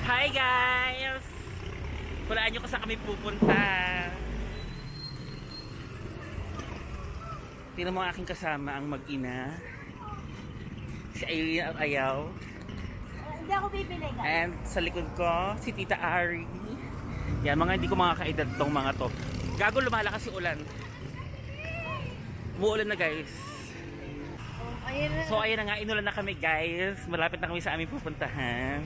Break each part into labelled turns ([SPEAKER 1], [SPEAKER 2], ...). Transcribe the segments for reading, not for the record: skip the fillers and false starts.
[SPEAKER 1] Hi guys! Hulaan nyo kung saan kami pupunta. Tingnan mo ang aking kasama, ang mag-ina. Si Irene at Ayaw.
[SPEAKER 2] Hindi ako bibili guys.
[SPEAKER 1] And sa likod ko, si Tita Ari. Yan, mga hindi ko mga kaedad tong mga to. Gago, lumalakas si ulan. Umuulan na guys.
[SPEAKER 2] Ayun na.
[SPEAKER 1] So ayun na nga, inulan na kami guys. Malapit na kami sa aming pupuntahan.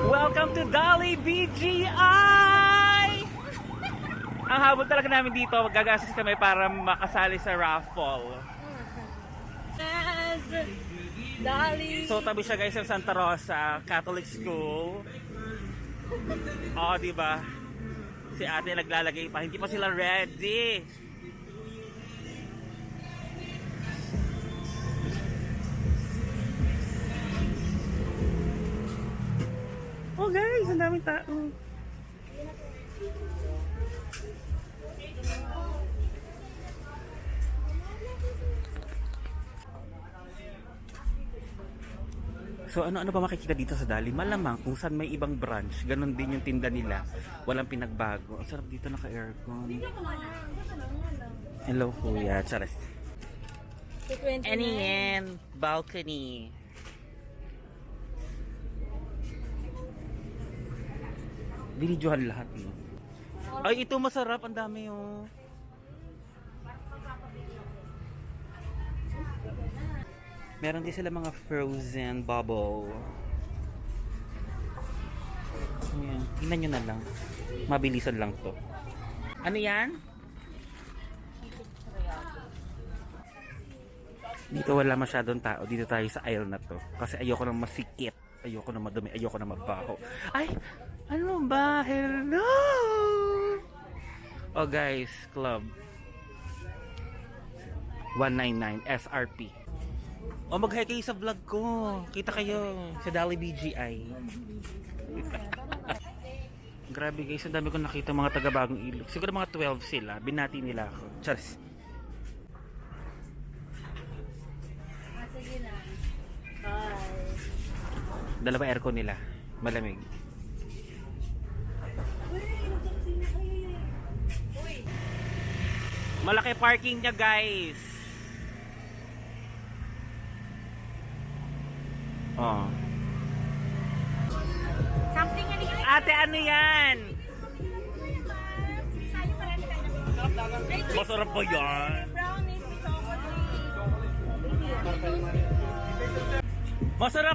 [SPEAKER 1] Welcome to Dolly BGI! Ang habol talaga namin dito, magagastos kami para makasali sa raffle.
[SPEAKER 2] Yes! Dolly!
[SPEAKER 1] So tabi siya guys sa Santa Rosa Catholic School. Oo, diba? Si ate naglalagay pa, hindi pa sila ready. Oh guys, ang daming tao. So ano-ano ba makikita dito sa Dali? Malamang kung saan may ibang branch, ganun din yung tinda nila. Walang pinagbago. Ang sarap dito, naka-aircon. Hello kuya, charas. Ano yan? Balcony. Binidyohan lahat, no? Ay, ito masarap. Ang dami, oh. Meron din sila mga frozen bubble. Ayan. Tingnan nyo na lang. Mabilisan lang to. Ano yan? Dito wala masyadong tao. Dito tayo sa aisle na to. Kasi ayoko nang masikip. Ayoko na madumi. Ayoko na mabaho. Ay! Ano ba? Hello! Oh guys, club 199 SRP. Oh, mag-hi kayo sa vlog ko. Kita kayo sa Dolly BGI. Grabe guys, ang dami ko nakita mga taga-bagong ilog. Siguro mga 12 sila. Binati nila ako. Charis.
[SPEAKER 2] Sige na. Bye.
[SPEAKER 1] Dalawa aircon nila. Malamig. Malaki parking niya guys. Oh.
[SPEAKER 2] Something ano yun?
[SPEAKER 1] Ate, ano yan?
[SPEAKER 2] Sayo marami tayo na.
[SPEAKER 1] Masarap ba yan?
[SPEAKER 2] Brownies with chocolate.
[SPEAKER 1] Masarap.